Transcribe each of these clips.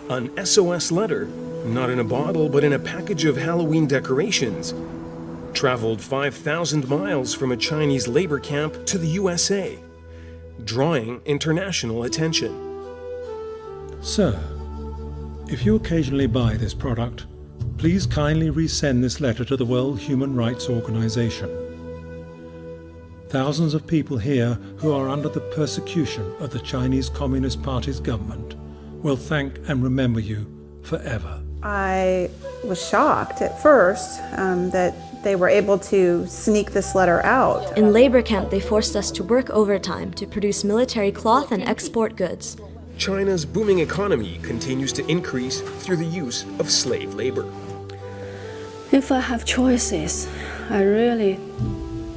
An SOS letter, not in a bottle but in a package of Halloween decorations, traveled 5,000 miles from a Chinese labor camp to the USA, drawing international attention. Sir, if you occasionally buy this product, please kindly resend this letter to the World Human Rights Organization. Thousands of people here who are under the persecution of the Chinese Communist Party's government will thank and remember you forever. I was shocked at first that they were able to sneak this letter out. In labor camp, they forced us to work overtime to produce military cloth and export goods. China's booming economy continues to increase through the use of slave labor. If I have choices, I really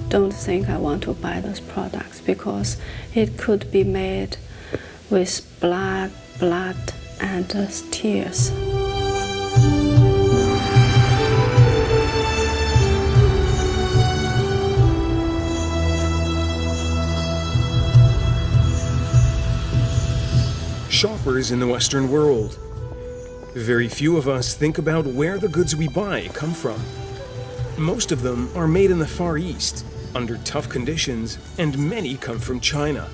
don't think I want to buy those products because it could be made with blood, and tears. Shoppers in the Western world. Very few of us think about where the goods we buy come from. Most of them are made in the Far East, under tough conditions, and many come from China.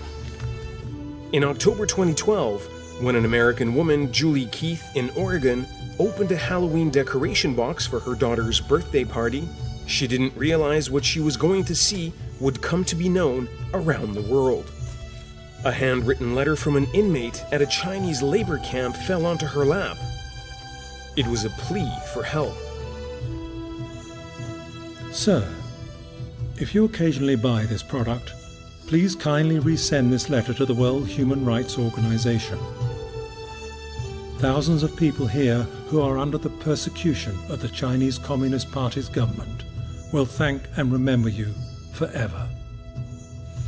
In October 2012, when an American woman, Julie Keith, in Oregon, opened a Halloween decoration box for her daughter's birthday party, she didn't realize what she was going to see would come to be known around the world. A handwritten letter from an inmate at a Chinese labor camp fell onto her lap. It was a plea for help. Sir, if you occasionally buy this product, please kindly resend this letter to the World Human Rights Organization. Thousands of people here who are under the persecution of the Chinese Communist Party's government will thank and remember you forever.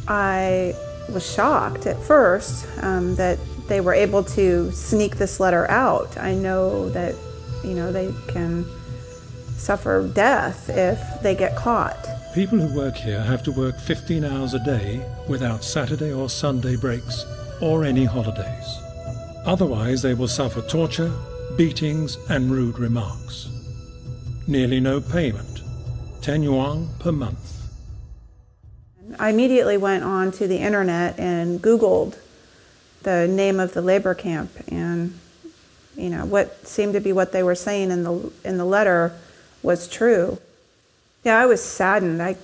I was shocked at first that they were able to sneak this letter out. I know that, they can suffer death if they get caught. People who work here have to work 15 hours a day without Saturday or Sunday breaks or any holidays. Otherwise, they will suffer torture, beatings, and rude remarks. Nearly no payment, 10 yuan per month. I immediately went on to the internet and Googled the name of the labor camp, and what seemed to be what they were saying in the letter was true. Yeah, I was saddened.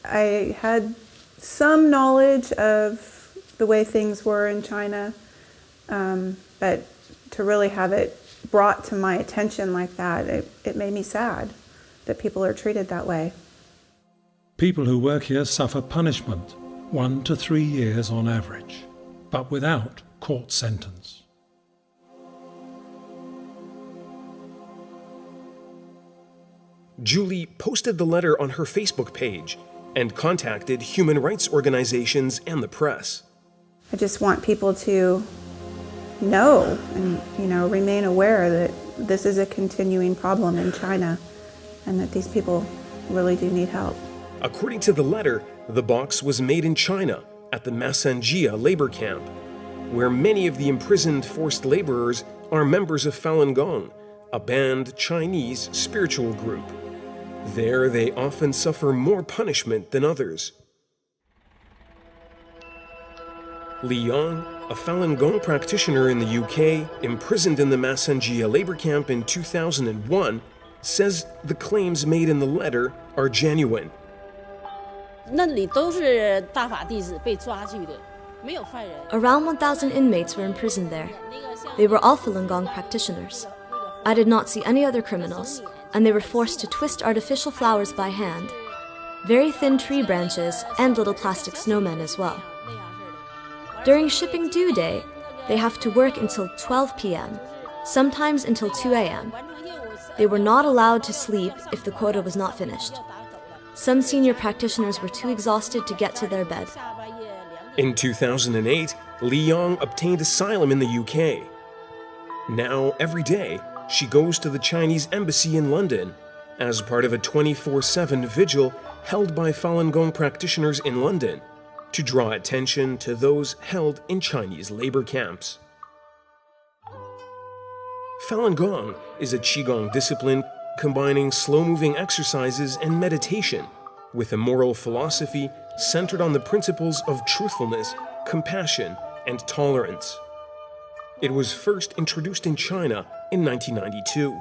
I had some knowledge of the way things were in China, but to really have it brought to my attention like that, it made me sad that people are treated that way. People who work here suffer punishment, 1 to 3 years on average, but without court sentence. Julie posted the letter on her Facebook page and contacted human rights organizations and the press. I just want people to know and remain aware that this is a continuing problem in China and that these people really do need help. According to the letter, the box was made in China at the Massanjia labor camp, where many of the imprisoned forced laborers are members of Falun Gong, a banned Chinese spiritual group. There, they often suffer more punishment than others. Li Yang, a Falun Gong practitioner in the UK, imprisoned in the Massanjia labor camp in 2001, says the claims made in the letter are genuine. Around 1,000 inmates were imprisoned there. They were all Falun Gong practitioners. I did not see any other criminals, and they were forced to twist artificial flowers by hand, very thin tree branches, and little plastic snowmen as well. During shipping due day, they have to work until 12 p.m., sometimes until 2 a.m. They were not allowed to sleep if the quota was not finished. Some senior practitioners were too exhausted to get to their bed. In 2008, Li Yang obtained asylum in the UK. Now, every day, she goes to the Chinese embassy in London as part of a 24/7 vigil held by Falun Gong practitioners in London to draw attention to those held in Chinese labor camps. Falun Gong is a Qigong discipline combining slow-moving exercises and meditation with a moral philosophy centered on the principles of truthfulness, compassion, and tolerance. It was first introduced in China in 1992.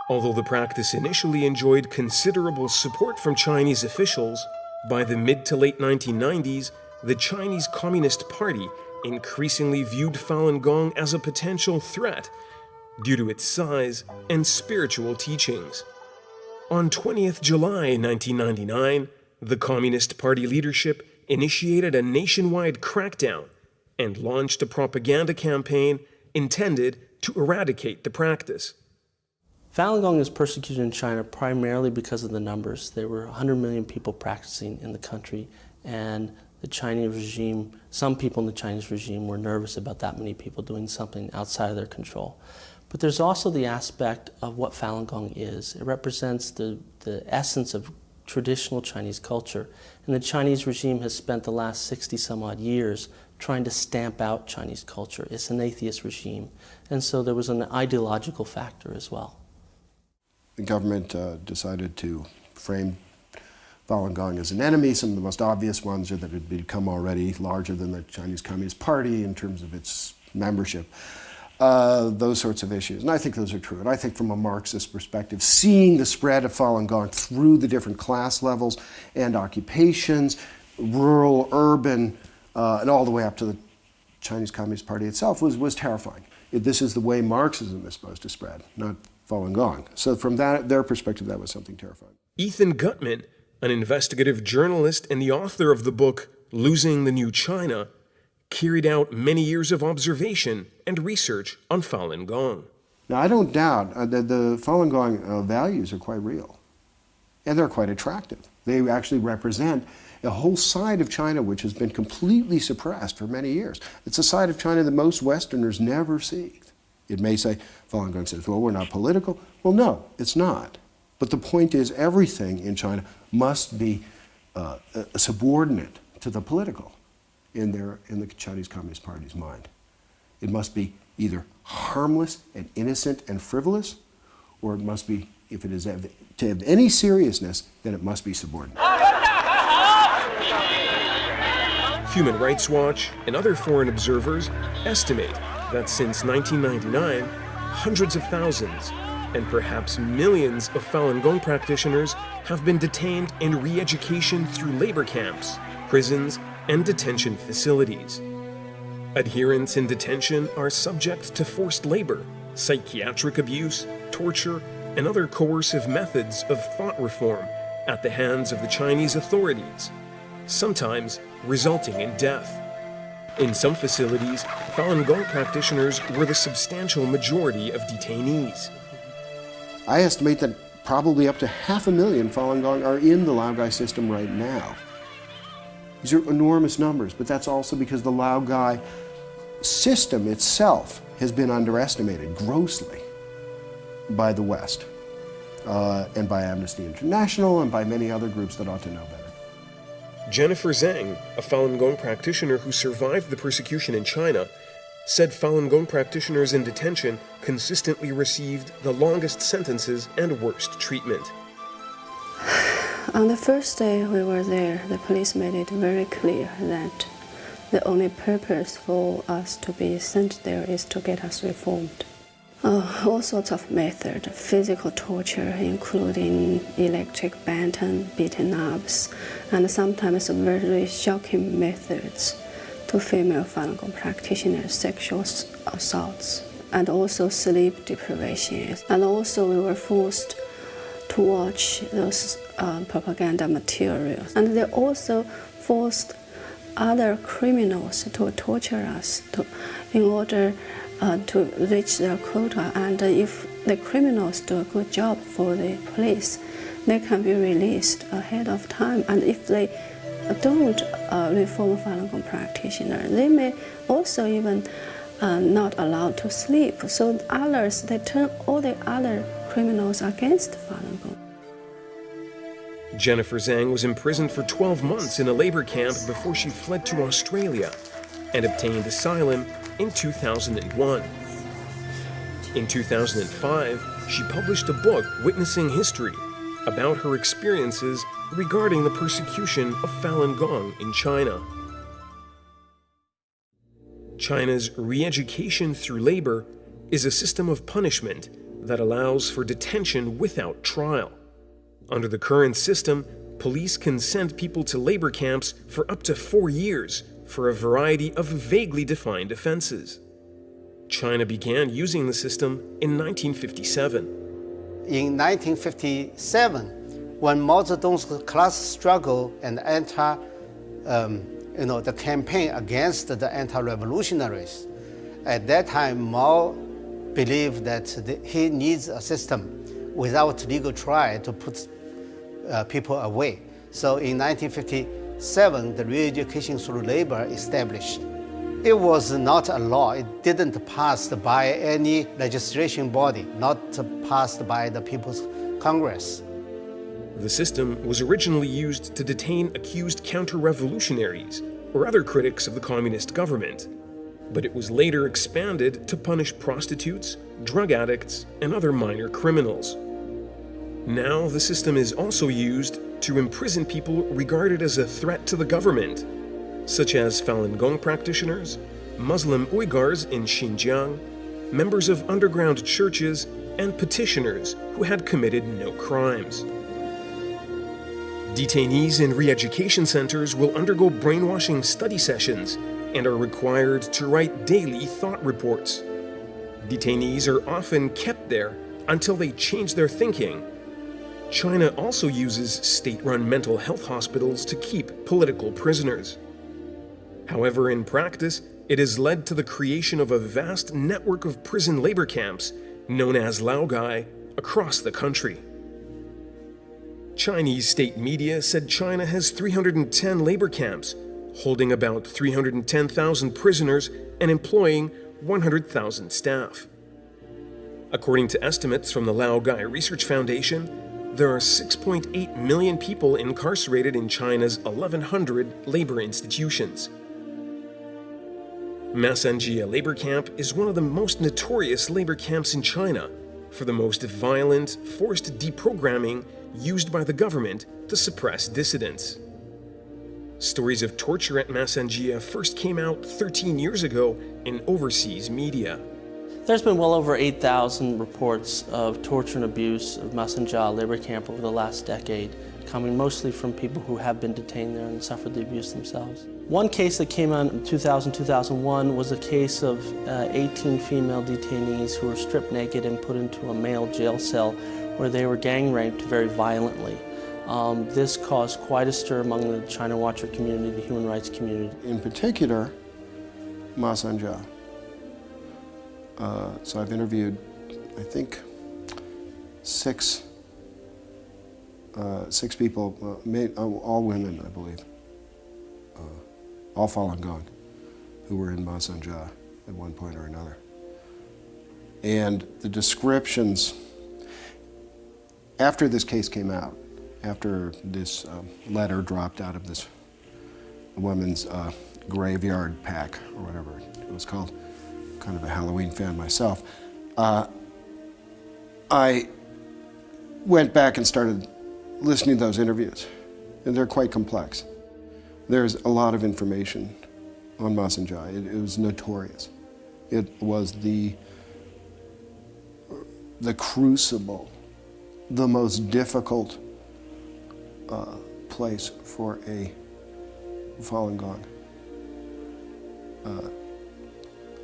Although the practice initially enjoyed considerable support from Chinese officials, by the mid to late 1990s, the Chinese Communist Party increasingly viewed Falun Gong as a potential threat due to its size and spiritual teachings. On 20th July 1999, the Communist Party leadership initiated a nationwide crackdown and launched a propaganda campaign intended to eradicate the practice. Falun Gong is persecuted in China primarily because of the numbers. There were 100 million people practicing in the country, and the Chinese regime, some people in the Chinese regime were nervous about that many people doing something outside of their control. But there's also the aspect of what Falun Gong is. It represents the essence of traditional Chinese culture, and the Chinese regime has spent the last 60 some odd years trying to stamp out Chinese culture. It's an atheist regime, and so there was an ideological factor as well. The government decided to frame Falun Gong as an enemy. Some of the most obvious ones are that it had become already larger than the Chinese Communist Party in terms of its membership. Those sorts of issues. And I think those are true. And I think from a Marxist perspective, seeing the spread of Falun Gong through the different class levels and occupations, rural, urban, and all the way up to the Chinese Communist Party itself was terrifying. This is the way Marxism is supposed to spread, not Falun Gong. So from their perspective, that was something terrifying. Ethan Gutman, an investigative journalist and the author of the book Losing the New China, carried out many years of observation and research on Falun Gong. Now, I don't doubt that the Falun Gong values are quite real, and they're quite attractive. They actually represent a whole side of China which has been completely suppressed for many years. It's a side of China that most Westerners never see. It may say, Falun Gong says, well, we're not political. Well, no, it's not. But the point is, everything in China must be subordinate to the political in the Chinese Communist Party's mind. It must be either harmless and innocent and frivolous, or it must be, if it is to have any seriousness, then it must be subordinate. Human Rights Watch and other foreign observers estimate that since 1999, hundreds of thousands and perhaps millions of Falun Gong practitioners have been detained in re-education through labor camps, prisons, and detention facilities. Adherents in detention are subject to forced labor, psychiatric abuse, torture, and other coercive methods of thought reform at the hands of the Chinese authorities, sometimes resulting in death. In some facilities, Falun Gong practitioners were the substantial majority of detainees. I estimate that probably up to 500,000 Falun Gong are in the Laogai system right now. These are enormous numbers, but that's also because the Laogai system itself has been underestimated grossly by the West, and by Amnesty International and by many other groups that ought to know better. Jennifer Zhang, a Falun Gong practitioner who survived the persecution in China, said Falun Gong practitioners in detention consistently received the longest sentences and worst treatment. On the first day we were there, the police made it very clear that the only purpose for us to be sent there is to get us reformed. All sorts of methods, physical torture, including electric baton, beaten ups, and sometimes very shocking methods to female Falun Gong practitioners, sexual assaults, and also sleep deprivation. And also we were forced to watch those propaganda materials. And they also forced other criminals to torture us in order to reach their quota. And if the criminals do a good job for the police, they can be released ahead of time. And if they don't reform Falun Gong practitioners, they may also even not allowed to sleep. So others, they turn all the other criminals against Falun Gong. Jennifer Zhang was imprisoned for 12 months in a labor camp before she fled to Australia and obtained asylum in 2001. In 2005, she published a book, Witnessing History, about her experiences regarding the persecution of Falun Gong in China. China's re-education through labor is a system of punishment that allows for detention without trial. Under the current system, police can send people to labor camps for up to 4 years for a variety of vaguely defined offenses. China began using the system in 1957. In 1957, when Mao Zedong's class struggle and the campaign against the anti-revolutionaries, at that time Mao believed that he needs a system without legal trial to put people away. So in 1957, the re-education through labor established. It was not a law. It didn't pass by any legislation body, not passed by the People's Congress. The system was originally used to detain accused counter-revolutionaries or other critics of the communist government, but it was later expanded to punish prostitutes, drug addicts, and other minor criminals. Now the system is also used to imprison people regarded as a threat to the government, such as Falun Gong practitioners, Muslim Uyghurs in Xinjiang, members of underground churches, and petitioners who had committed no crimes. Detainees in re-education centers will undergo brainwashing study sessions and are required to write daily thought reports. Detainees are often kept there until they change their thinking. China also uses state-run mental health hospitals to keep political prisoners. However, in practice, it has led to the creation of a vast network of prison labor camps, known as laogai, across the country. Chinese state media said China has 310 labor camps, holding about 310,000 prisoners and employing 100,000 staff. According to estimates from the Laogai Research Foundation, there are 6.8 million people incarcerated in China's 1,100 labor institutions. Masanjia labor camp is one of the most notorious labor camps in China for the most violent, forced deprogramming used by the government to suppress dissidents. Stories of torture at Masanjia first came out 13 years ago in overseas media. There's been well over 8,000 reports of torture and abuse of Masanjia labor camp over the last decade, coming mostly from people who have been detained there and suffered the abuse themselves. One case that came out in 2000-2001 was a case of 18 female detainees who were stripped naked and put into a male jail cell where they were gang raped very violently. This caused quite a stir among the China Watcher community, the human rights community. In particular, Masanjia. So I've interviewed, I think, six people, all women, I believe, all Falun Gong, who were in Masanjia at one point or another. And the descriptions, after this case came out, after this letter dropped out of this woman's graveyard pack, or whatever it was called, kind of a Halloween fan myself, I went back and started listening to those interviews, and they're quite complex. There's a lot of information on Masanjia. It was notorious. It was the crucible, the most difficult place for a Falun Gong.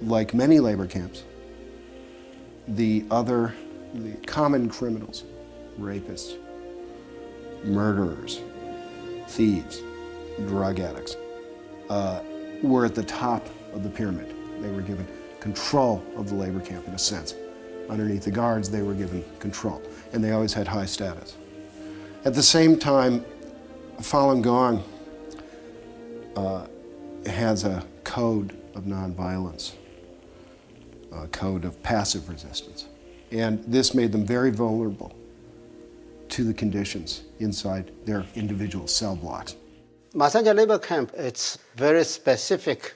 Like many labor camps, the common criminals, rapists, murderers, thieves, drug addicts, were at the top of the pyramid. They were given control of the labor camp in a sense. Underneath the guards, they were given control, and they always had high status. At the same time, Falun Gong has a code of nonviolence, a code of passive resistance. And this made them very vulnerable to the conditions inside their individual cell blocks. Masanjia labor camp, it's very specific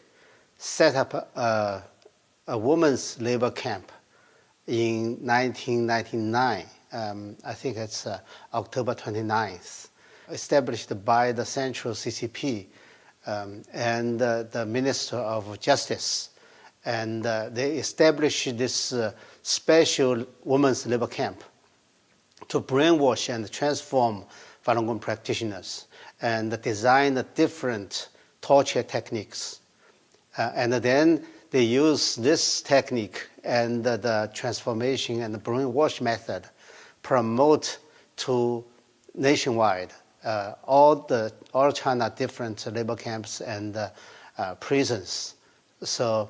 setup, a woman's labor camp. in 1999. I think it's October 29th, established by the Central CCP and the Minister of Justice. And they established this special women's labor camp to brainwash and transform Falun Gong practitioners and design different torture techniques. And then they use this technique and the transformation and the brainwash method promote to nationwide all China different labor camps and prisons. So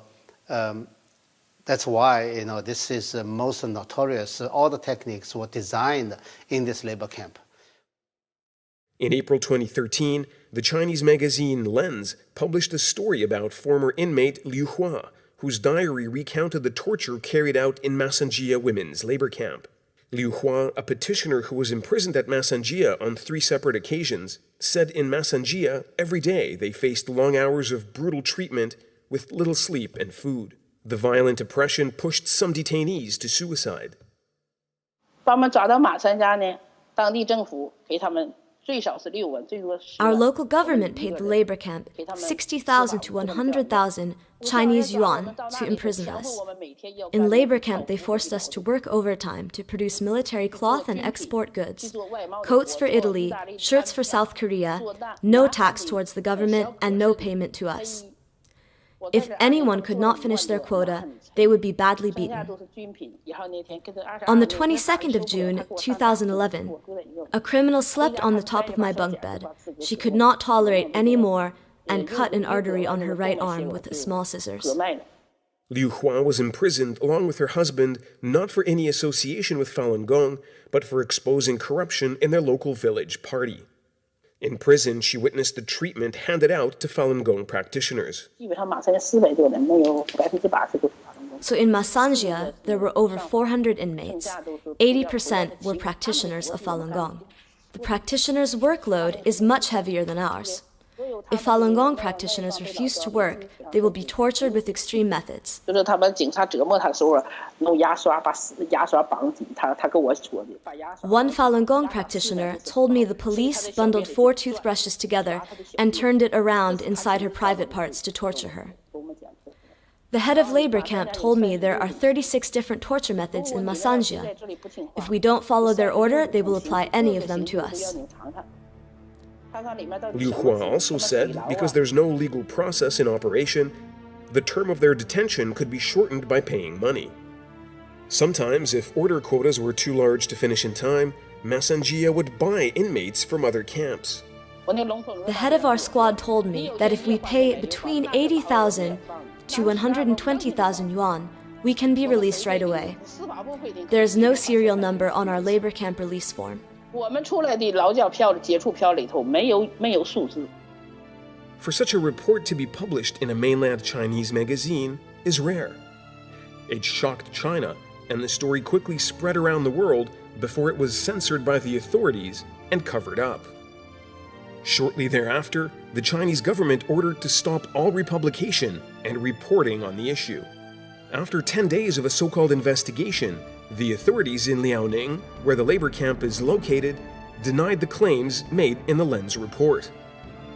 that's why this is the most notorious. All the techniques were designed in this labor camp. In April 2013, the Chinese magazine Lens published a story about former inmate Liu Hua, whose diary recounted the torture carried out in Masanjia women's labor camp. Liu Hua, a petitioner who was imprisoned at Masanjia on 3 separate occasions, said in Masanjia every day they faced long hours of brutal treatment with little sleep and food. The violent oppression pushed some detainees to suicide. 把我们抓到马三家呢，当地政府给他们 Our local government paid the labor camp 60,000 to 100,000 Chinese yuan to imprison us. In labor camp, they forced us to work overtime to produce military cloth and export goods, coats for Italy, shirts for South Korea, no tax towards the government, and no payment to us. If anyone could not finish their quota, they would be badly beaten. On the 22nd of June, 2011, a criminal slept on the top of my bunk bed. She could not tolerate any more and cut an artery on her right arm with small scissors. Liu Hua was imprisoned along with her husband not for any association with Falun Gong, but for exposing corruption in their local village party. In prison, she witnessed the treatment handed out to Falun Gong practitioners. So in Masanjia, there were over 400 inmates. 80% were practitioners of Falun Gong. The practitioners' workload is much heavier than ours. If Falun Gong practitioners refuse to work, they will be tortured with extreme methods. One Falun Gong practitioner told me the police bundled 4 toothbrushes together and turned it around inside her private parts to torture her. The head of labor camp told me there are 36 different torture methods in Masanjia. If we don't follow their order, they will apply any of them to us. Liu Hua also said because there's no legal process in operation, the term of their detention could be shortened by paying money. Sometimes, if order quotas were too large to finish in time, Masanjia would buy inmates from other camps. The head of our squad told me that if we pay between 80,000 to 120,000 yuan, we can be released right away. There is no serial number on our labor camp release form. For such a report to be published in a mainland Chinese magazine is rare. It shocked China, and the story quickly spread around the world before it was censored by the authorities and covered up. Shortly thereafter, the Chinese government ordered to stop all republication and reporting on the issue. After 10 days of a so-called investigation, the authorities in Liaoning, where the labor camp is located, denied the claims made in the Lens report.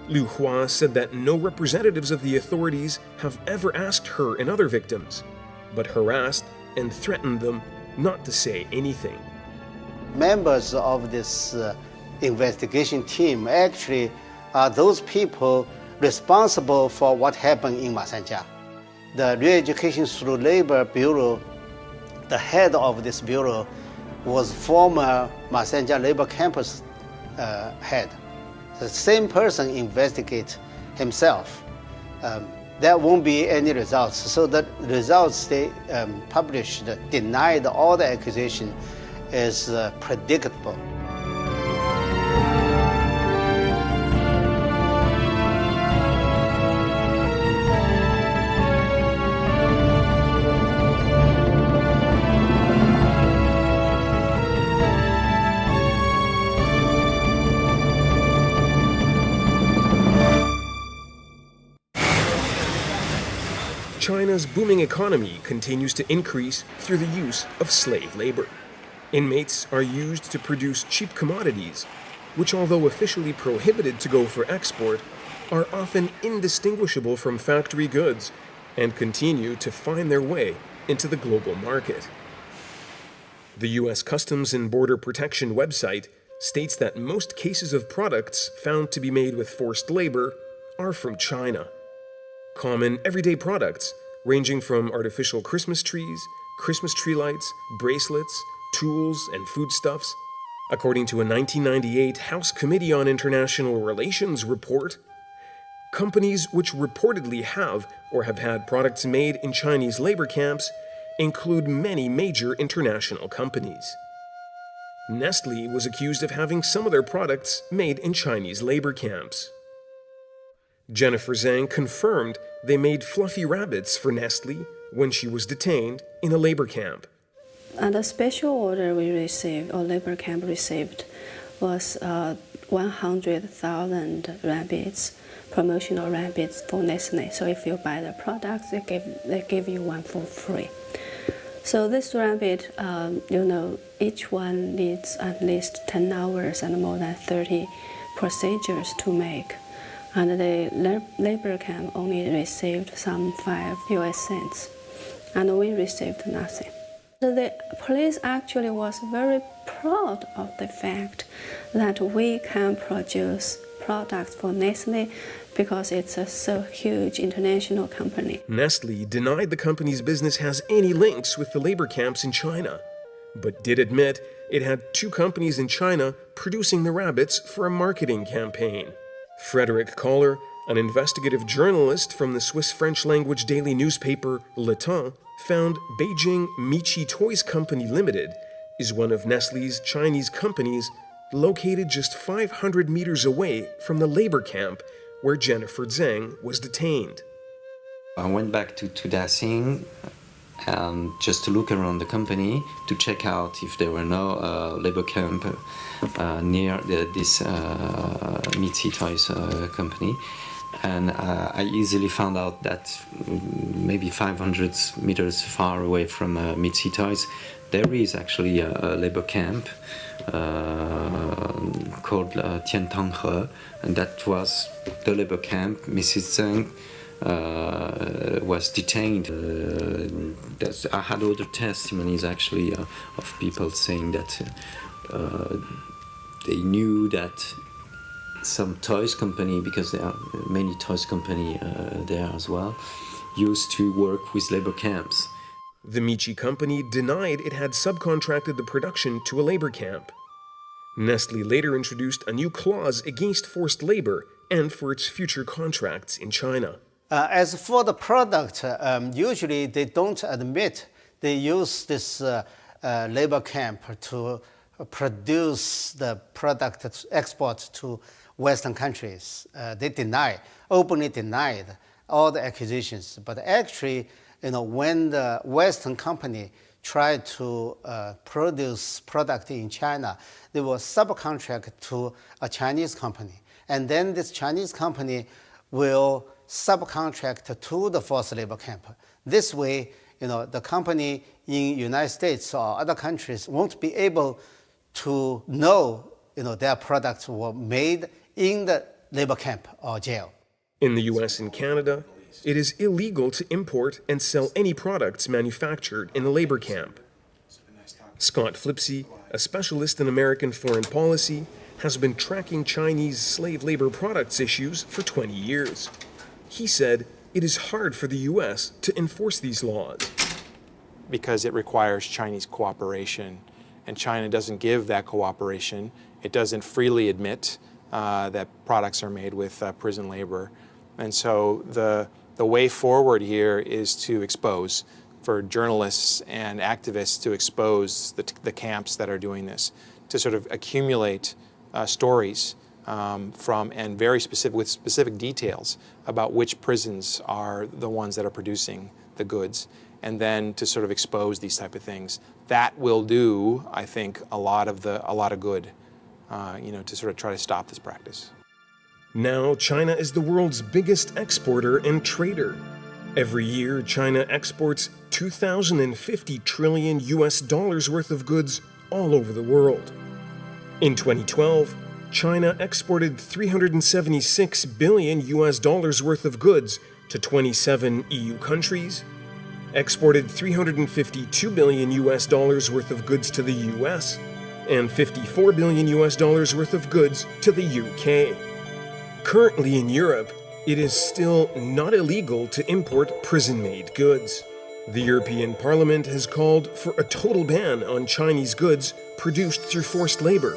Liu Hua said that no representatives of the authorities have ever asked her and other victims, but harassed and threatened them not to say anything. Members of this investigation team actually are those people responsible for what happened in Masanjia. The Re-Education Through Labor Bureau, the head of this bureau was former Masanjia Labor Campus head. The same person investigate himself. There won't be any results. So the results they published denied all the accusation is predictable. China China's booming economy continues to increase through the use of slave labor. Inmates are used to produce cheap commodities, which, although officially prohibited to go for export, are often indistinguishable from factory goods and continue to find their way into the global market. The U.S. Customs and Border Protection website states that most cases of products found to be made with forced labor are from China. Common everyday products, ranging from artificial Christmas trees, Christmas tree lights, bracelets, tools, and foodstuffs. According to a 1998 House Committee on International Relations report, companies which reportedly have or have had products made in Chinese labor camps include many major international companies. Nestle was accused of having some of their products made in Chinese labor camps. Jennifer Zhang confirmed they made fluffy rabbits for Nestle when she was detained in a labor camp. And the special order we received, or labor camp received, was 100,000 rabbits, promotional rabbits for Nestle. So if you buy the products, they give you one for free. So this rabbit, each one needs at least 10 hours and more than 30 procedures to make. And the labor camp only received some 5 US cents, and we received nothing. So the police actually was very proud of the fact that we can produce products for Nestle because it's a so huge international company. Nestle denied the company's business has any links with the labor camps in China, but did admit it had 2 companies in China producing the rabbits for a marketing campaign. Frederick Koller, an investigative journalist from the Swiss-French language daily newspaper Le Temps, found Beijing Michi Toys Company Limited is one of Nestle's Chinese companies located just 500 meters away from the labor camp where Jennifer Zhang was detained. I went back to Dasing just to look around the company to check out if there were no labor camp near this Michi Toys company. And I easily found out that maybe 500 meters far away from Michi Toys, there is actually a labor camp called Tiantanghe, and that was the labor camp Mrs. Zhang was detained. I had other testimonies actually of people saying that they knew that some toys company, because there are many toys company there as well, used to work with labor camps. The Michi company denied it had subcontracted the production to a labor camp. Nestle later introduced a new clause against forced labor and for its future contracts in China. As for the product, usually they don't admit they use this labor camp to produce the product export to Western countries. They openly denied all the accusations. But actually, when the Western company tried to produce product in China, they will subcontract to a Chinese company. And then this Chinese company will subcontract to the forced labor camp. This way, the company in United States or other countries won't be able to know, their products were made in the labor camp or jail. In the US and Canada, it is illegal to import and sell any products manufactured in a labor camp. Scott Flipsy, a specialist in American foreign policy, has been tracking Chinese slave labor products issues for 20 years. He said it is hard for the US to enforce these laws. Because it requires Chinese cooperation, and China doesn't give that cooperation. It doesn't freely admit that products are made with prison labor. And so the way forward here is to expose, for journalists and activists to expose the camps that are doing this, to sort of accumulate stories and very specific, with specific details about which prisons are the ones that are producing the goods, and then to sort of expose these type of things. That will do, I think, a lot of good, to sort of try to stop this practice. Now, China is the world's biggest exporter and trader. Every year, China exports 2,050 trillion US dollars worth of goods all over the world. In 2012, China exported 376 billion US dollars worth of goods to 27 EU countries, exported 352 billion US dollars worth of goods to the US, and 54 billion US dollars worth of goods to the UK. Currently in Europe, it is still not illegal to import prison-made goods. The European Parliament has called for a total ban on Chinese goods produced through forced labor,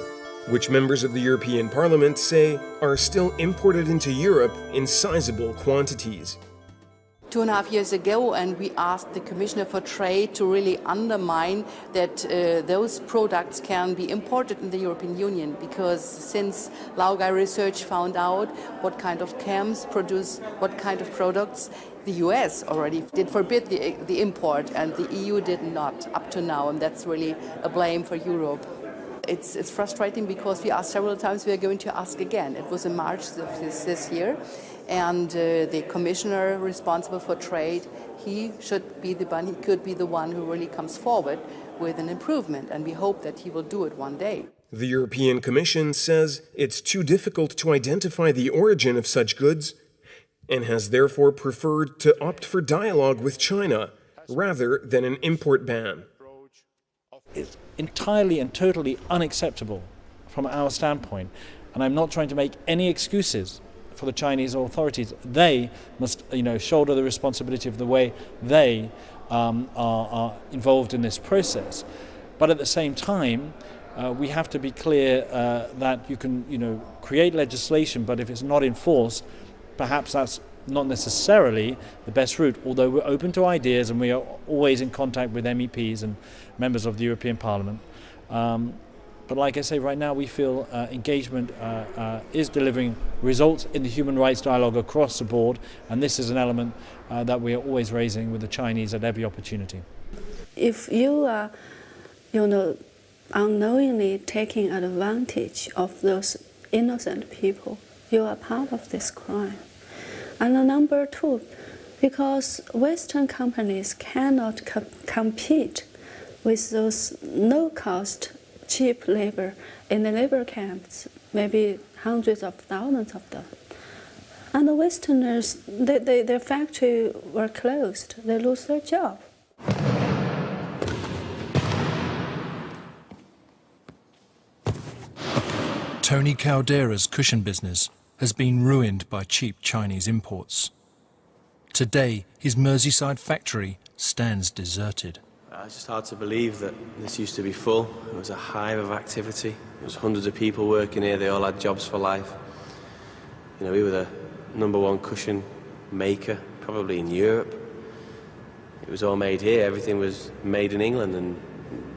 which members of the European Parliament say are still imported into Europe in sizable quantities. 2.5 years ago, and we asked the Commissioner for Trade to really undermine that those products can be imported in the European Union, because since Laogai research found out what kind of camps produce what kind of products, the US already did forbid the import, and the EU did not up to now, and that's really a blame for Europe. It's frustrating because we asked several times, we are going to ask again. It was in March of this year, and the commissioner responsible for trade, he could be the one who really comes forward with an improvement, and we hope that he will do it one day. The European Commission says it's too difficult to identify the origin of such goods and has therefore preferred to opt for dialogue with China rather than an import ban. It's entirely and totally unacceptable from our standpoint, and I'm not trying to make any excuses for the Chinese authorities. They must, shoulder the responsibility of the way they are involved in this process. But at the same time, we have to be clear that you can, create legislation, but if it's not enforced, perhaps that's not necessarily the best route, although we're open to ideas and we are always in contact with MEPs and members of the European Parliament. But like I say, right now we feel engagement is delivering results in the human rights dialogue across the board, and this is an element that we are always raising with the Chinese at every opportunity. If you are, unknowingly taking advantage of those innocent people, you are part of this crime. And number two, because Western companies cannot compete with those no-cost, cheap labor in the labor camps, maybe hundreds of thousands of them. And the Westerners, their factory were closed. They lose their job. Tony Caldera's cushion business has been ruined by cheap Chinese imports. Today, his Merseyside factory stands deserted. It's just hard to believe that this used to be full. It was a hive of activity. There was hundreds of people working here. They all had jobs for life. We were the #1 cushion maker, probably in Europe. It was all made here. Everything was made in England, and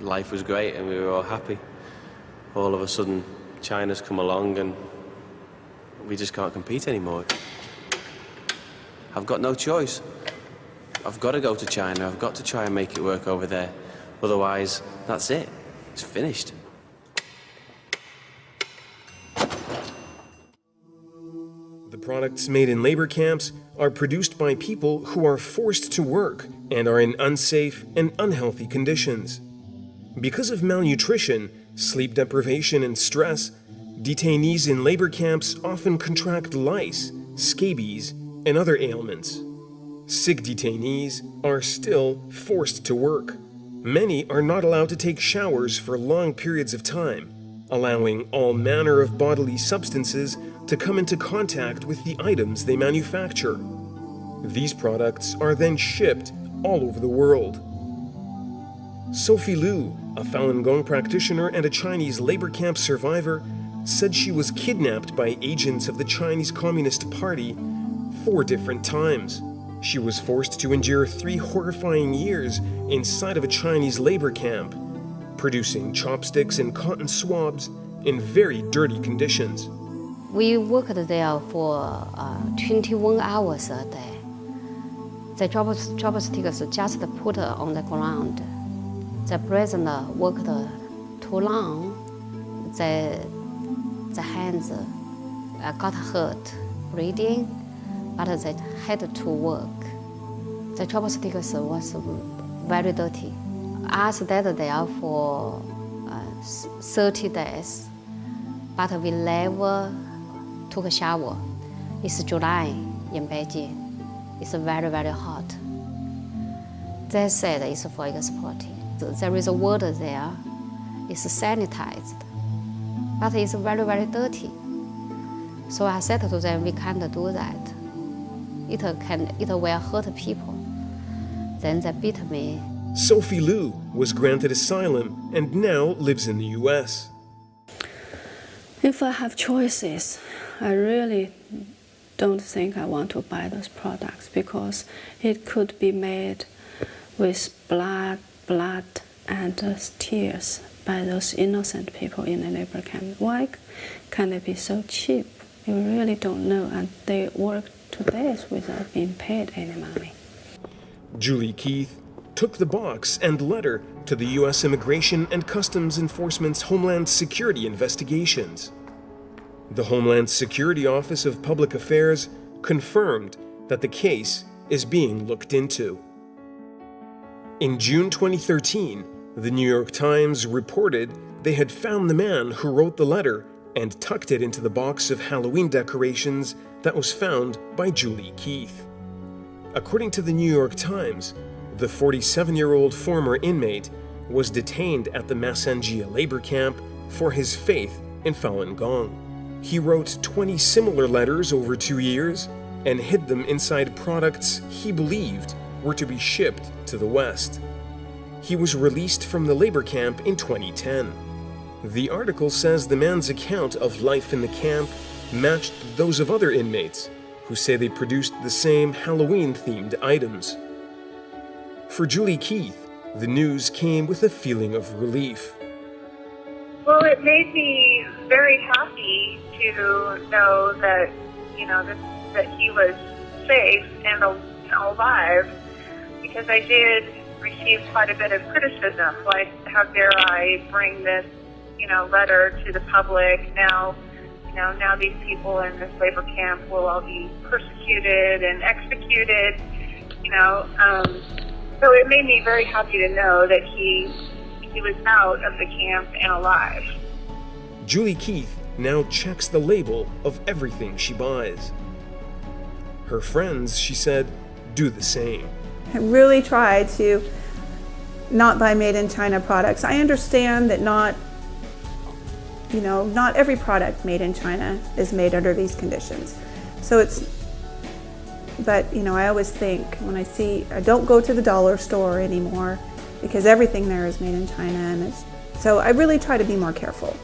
life was great, and we were all happy. All of a sudden, China's come along, and we just can't compete anymore. I've got no choice. I've got to go to China. I've got to try and make it work over there. Otherwise, that's it. It's finished. The products made in labor camps are produced by people who are forced to work and are in unsafe and unhealthy conditions. Because of malnutrition, sleep deprivation, and stress, detainees in labor camps often contract lice, scabies, and other ailments. Sick detainees are still forced to work. Many are not allowed to take showers for long periods of time, allowing all manner of bodily substances to come into contact with the items they manufacture. These products are then shipped all over the world. Sophie Liu, a Falun Gong practitioner and a Chinese labor camp survivor, said she was kidnapped by agents of the Chinese Communist Party 4 different times. She was forced to endure 3 horrifying years inside of a Chinese labor camp, producing chopsticks and cotton swabs in very dirty conditions. We worked there for 21 hours a day. The chopsticks just put on the ground. The prisoner worked too long. The hands got hurt, bleeding, but they had to work. The chopsticks was very dirty. I stayed there for 30 days, but we never took a shower. It's July in Beijing. It's very, very hot. They said it's for exporting. There is water there. It's sanitized, but it's very, very dirty. So I said to them, we can't do that. It will hurt people. Then they beat me. Sophie Liu was granted asylum and now lives in the US. If I have choices, I really don't think I want to buy those products because it could be made with blood and tears by those innocent people in the labor camp. Why can they be so cheap? You really don't know, and they work 2 days without being paid any money. Julie Keith took the box and letter to the U.S. Immigration and Customs Enforcement's Homeland Security investigations. The Homeland Security Office of Public Affairs confirmed that the case is being looked into. In June 2013, the New York Times reported they had found the man who wrote the letter and tucked it into the box of Halloween decorations that was found by Julie Keith. According to the New York Times, the 47-year-old former inmate was detained at the Massanjia labor camp for his faith in Falun Gong. He wrote 20 similar letters over 2 years and hid them inside products he believed were to be shipped to the West. He was released from the labor camp in 2010. The article says the man's account of life in the camp matched those of other inmates who say they produced the same Halloween-themed items. For Julie Keith, the news came with a feeling of relief. Well, it made me very happy to know that, that he was safe and alive, because I did receive quite a bit of criticism, like, how dare I bring this, letter to the public now. Now these people in this labor camp will all be persecuted and executed, So it made me very happy to know that he was out of the camp and alive. Julie Keith now checks the label of everything she buys. Her friends, she said, do the same. I really try to not buy made in China products. I understand that not every product made in China is made under these conditions. But I always think when I don't go to the dollar store anymore because everything there is made in China, and so I really try to be more careful.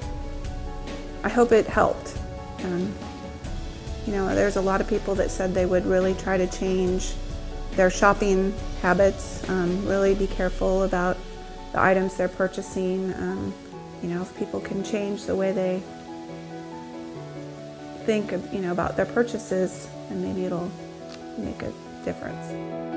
I hope it helped. There's a lot of people that said they would really try to change their shopping habits, really be careful about the items they're purchasing. If people can change the way they think, about their purchases, and maybe it'll make a difference.